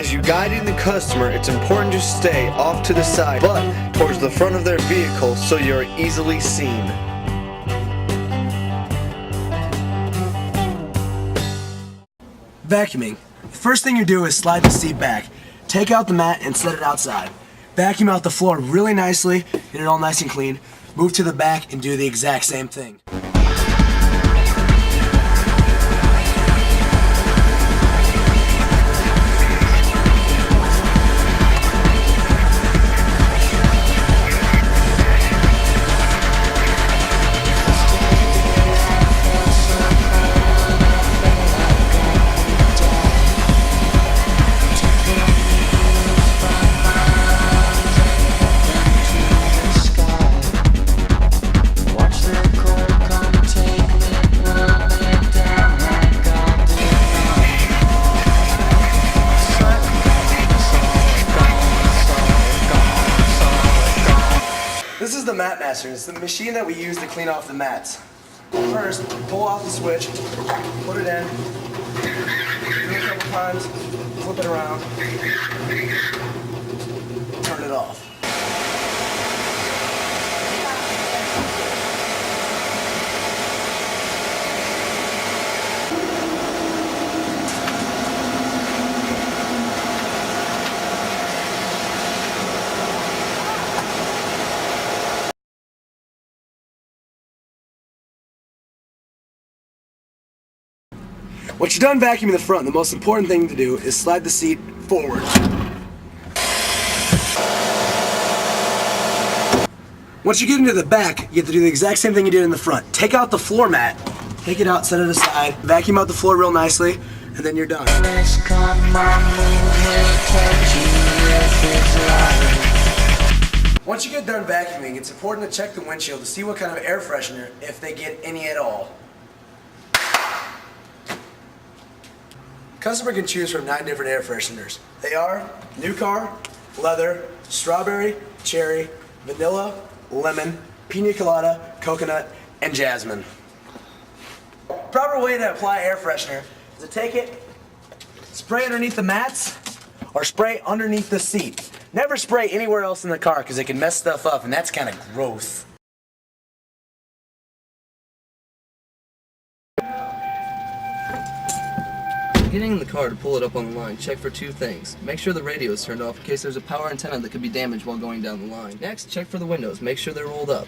As you guiding the customer, it's important to stay off to the side, but towards the front of their vehicle so you're easily seen. Vacuuming. The first thing you do is slide the seat back. Take out the mat and set it outside. Vacuum out the floor really nicely, get it all nice and clean. Move to the back and do the exact same thing. This is the Mat Master. It's the machine that we use to clean off the mats. First, pull off the switch, put it in, do it a couple times, flip it around, turn it off. Once you're done vacuuming the front, the most important thing to do is slide the seat forward. Once you get into the back, you have to do the exact same thing you did in the front. Take out the floor mat, take it out, set it aside, vacuum out the floor real nicely, and then you're done. Once you get done vacuuming, it's important to check the windshield to see what kind of air freshener, if they get any at all. Customer can choose from 9 different air fresheners. They are new car, leather, strawberry, cherry, vanilla, lemon, pina colada, coconut, and jasmine. Proper way to apply air freshener is to take it, spray underneath the mats, or spray underneath the seat. Never spray anywhere else in the car because it can mess stuff up, and that's kind of gross. Getting in the car to pull it up on the line, check for 2 things. Make sure the radio is turned off in case there's a power antenna that could be damaged while going down the line. Next, check for the windows. Make sure they're rolled up.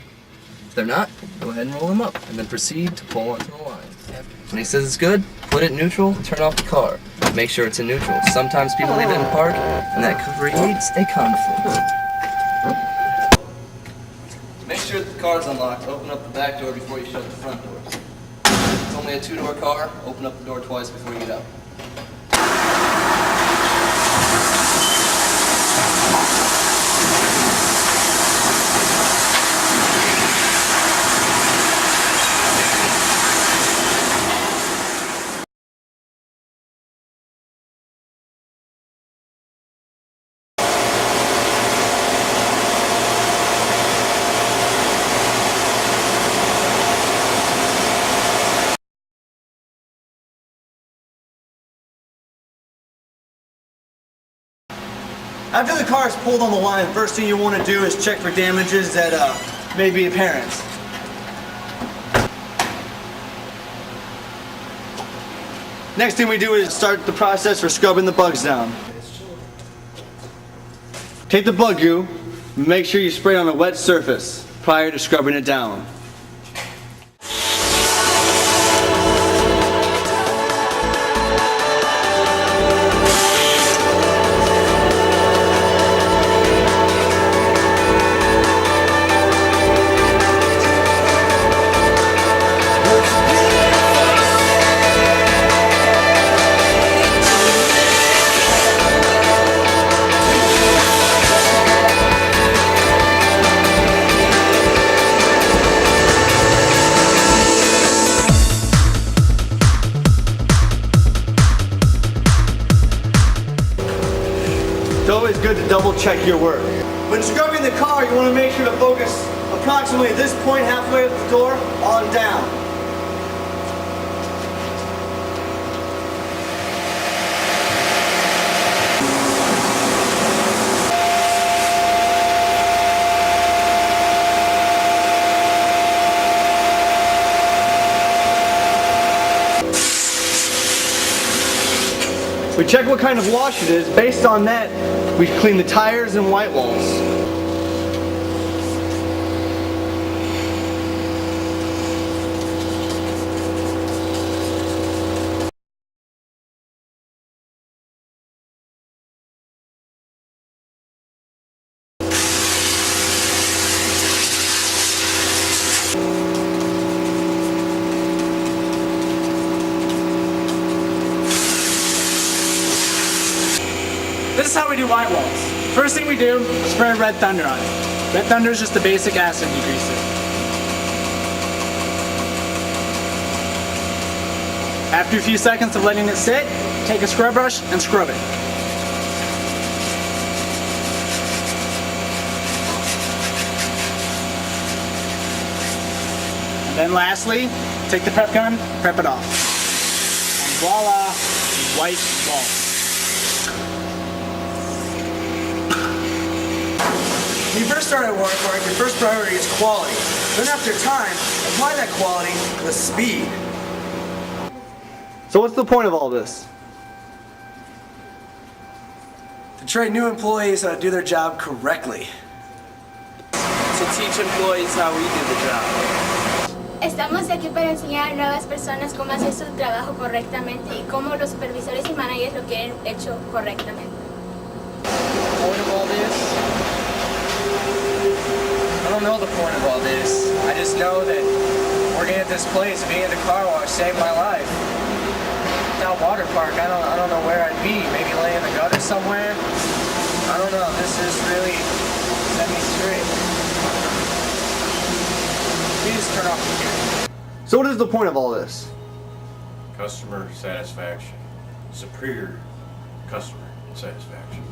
If they're not, go ahead and roll them up, and then proceed to pull onto the line. When he says it's good, put it in neutral, turn off the car. Make sure it's in neutral. Sometimes people leave it in park, and that creates a conflict. Make sure that the car's unlocked. Open up the back door before you shut the front door. If it's only a 2-door car, open up the door twice before you get out. After the car is pulled on the line, the first thing you want to do is check for damages that may be apparent. Next thing we do is start the process for scrubbing the bugs down. Take the bug goo and make sure you spray it on a wet surface prior to scrubbing it down. It's always good to double check your work. When scrubbing the car, you want to make sure to focus approximately at this point halfway up the door on down. We check what kind of wash it is. Based on that, we clean the tires and white walls. This is how we do white walls. First thing we do, spray Red Thunder on it. Red Thunder is just a basic acid degreaser. After a few seconds of letting it sit, take a scrub brush and scrub it. And then lastly, take the prep gun, prep it off. And voila, white walls. When you first start at Waterpark, your first priority is quality. Then after time, apply that quality with speed. So what's the point of all this? To train new employees how to do their job correctly. To teach employees how we do the job. Estamos aquí para enseñar a nuevas personas cómo hacer su trabajo correctamente y cómo los supervisores y managers lo quieren hecho correctamente. Point of all this? I don't know the point of all this. I just know that working at this place, being at the car wash, saved my life. Without Waterpark, I don't know where I'd be. Maybe laying in the gutter somewhere. I don't know. This is really set me straight. Please turn off the camera. So what is the point of all this? Customer satisfaction. Superior customer satisfaction.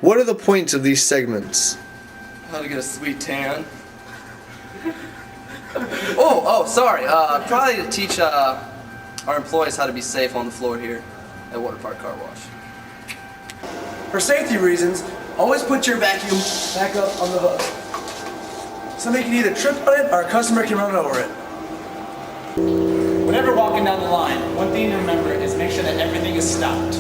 What are the points of these segments? How to get a sweet tan. Sorry. Probably to teach our employees how to be safe on the floor here at Waterpark Car Wash. For safety reasons, always put your vacuum back up on the hook. Somebody can either trip on it or a customer can run over it. Whenever walking down the line, one thing to remember is make sure that everything is stopped.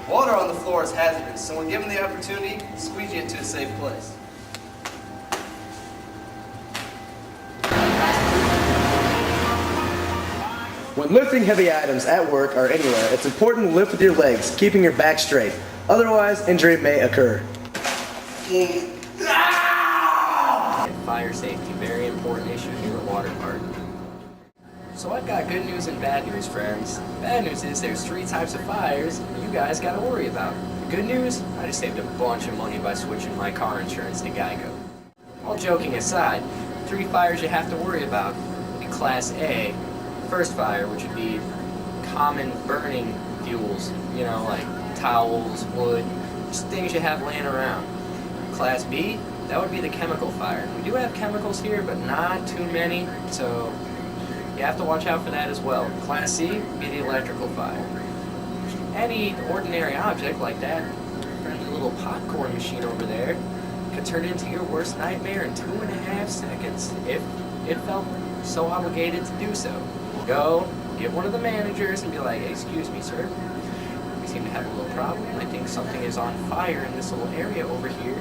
Water on the floor is hazardous, so when given the opportunity, squeegee it to a safe place. When lifting heavy items at work or anywhere, it's important to lift with your legs, keeping your back straight. Otherwise, injury may occur. Fire safety, very important issue here at Waterpark. So I've got good news and bad news, friends. Bad news is there's 3 types of fires you guys gotta worry about. The good news, I just saved a bunch of money by switching my car insurance to Geico. All joking aside, 3 fires you have to worry about would be Class A, first fire, which would be common burning fuels, you know, like towels, wood, just things you have laying around. Class B, that would be the chemical fire. We do have chemicals here, but not too many, so you have to watch out for that as well. Class C would be the electrical fire. Any ordinary object like that friendly little popcorn machine over there could turn into your worst nightmare in 2.5 seconds if it felt so obligated to do so. Go get one of the managers and be like, hey, excuse me, sir. We seem to have a little problem. I think something is on fire in this little area over here.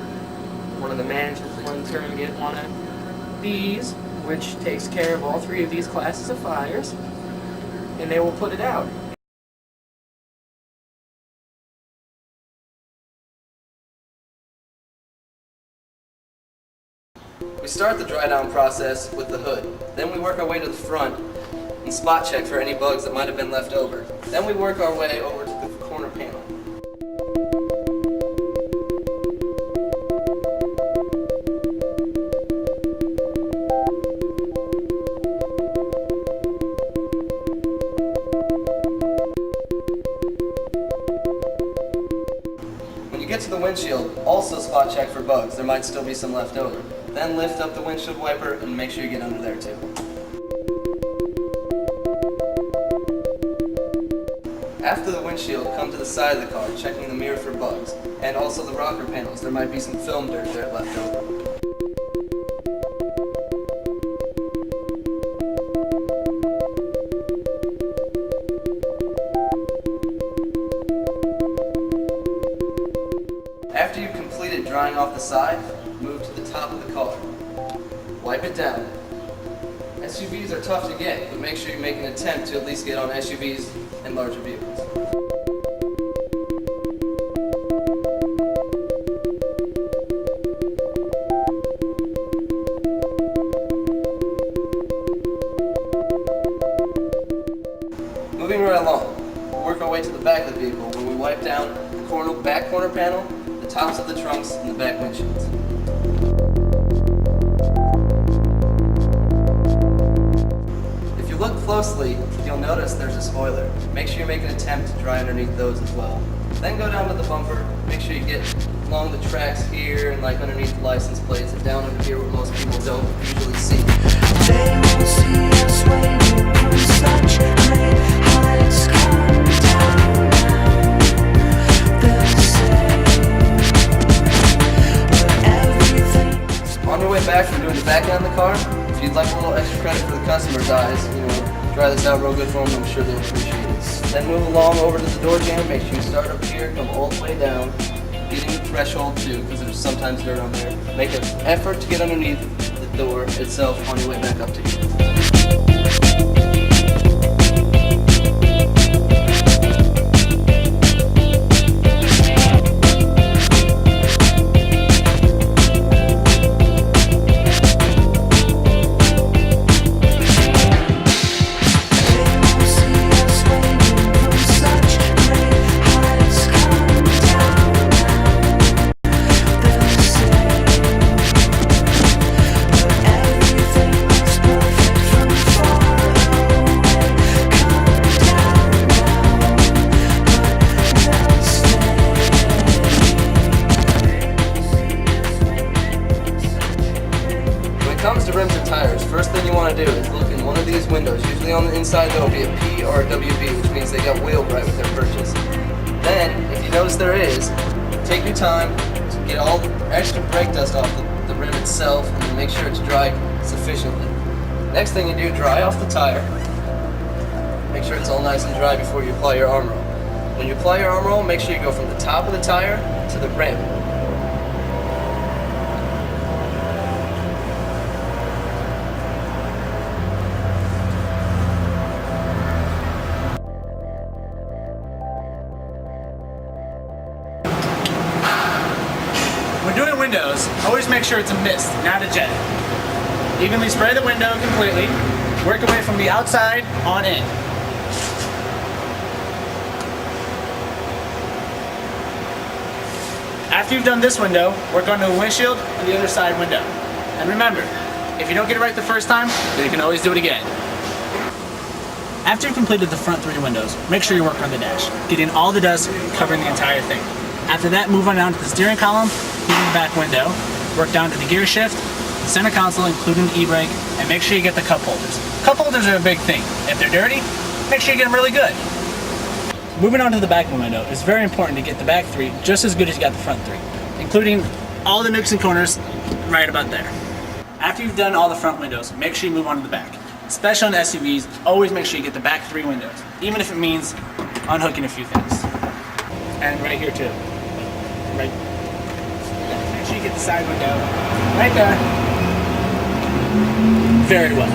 One of the managers will in turn get one of these, which takes care of all 3 of these classes of fires, and they will put it out. We start the dry down process with the hood. Then we work our way to the front and spot check for any bugs that might have been left over. Then we work our way over to the corner panel. When you get to the windshield, also spot check for bugs. There might still be some left over. Then lift up the windshield wiper and make sure you get under there too. After the windshield, come to the side of the car, checking the mirror for bugs, and also the rocker panels. There might be some film dirt there left over. After you've completed drying off the side, move to the top of the car. Wipe it down. SUVs are tough to get, but make sure you make an attempt to at least get on SUVs and larger vehicles. Moving right along, we'll work our way to the back of the vehicle where we wipe down the back corner panel, the tops of the trunks, and the back windshields. If you look closely, you'll notice there's a spoiler. Make sure you make an attempt to dry underneath those as well. Then go down to the bumper, make sure you get along the tracks here and like underneath the license plates and down under here where most people don't usually see. They won't see us waiting from such great heights. Come down now, they'll say, but everything's On your way back from doing the back end of the car, if you'd like a little extra credit for the customer's eyes, dry this out real good for them, I'm sure they'll appreciate it. Then move along over to the door jamb, make sure you start up here, come all the way down, getting the threshold too, because there's sometimes dirt on there. Make an effort to get underneath the door itself on your way back up to here. Comes to rims and tires, first thing you want to do is look in one of these windows. Usually on the inside there will be a P or a WB, which means they got wheeled right with their purchase. Then, if you notice there is, take your time to get all the extra brake dust off the rim itself and then make sure it's dry sufficiently. Next thing you do, dry off the tire. Make sure it's all nice and dry before you apply your arm roll. When you apply your arm roll, make sure you go from the top of the tire to the rim. When doing windows, always make sure it's a mist, not a jet. Evenly spray the window completely. Work away from the outside on in. After you've done this window, work on the windshield and the other side window. And remember, if you don't get it right the first time, then you can always do it again. After you've completed the front three windows, make sure you work on the dash, getting all the dust covering the entire thing. After that, move on down to the steering column, including the back window, work down to the gear shift, the center console, including the e-brake, and make sure you get the cup holders. Cup holders are a big thing. If they're dirty, make sure you get them really good. Moving on to the back window, it's very important to get the back three just as good as you got the front three, including all the nooks and corners right about there. After you've done all the front windows, make sure you move on to the back. Especially on SUVs, always make sure you get the back three windows, even if it means unhooking a few things. And right here too. Right. Make sure you get the side window. Right there. Very well.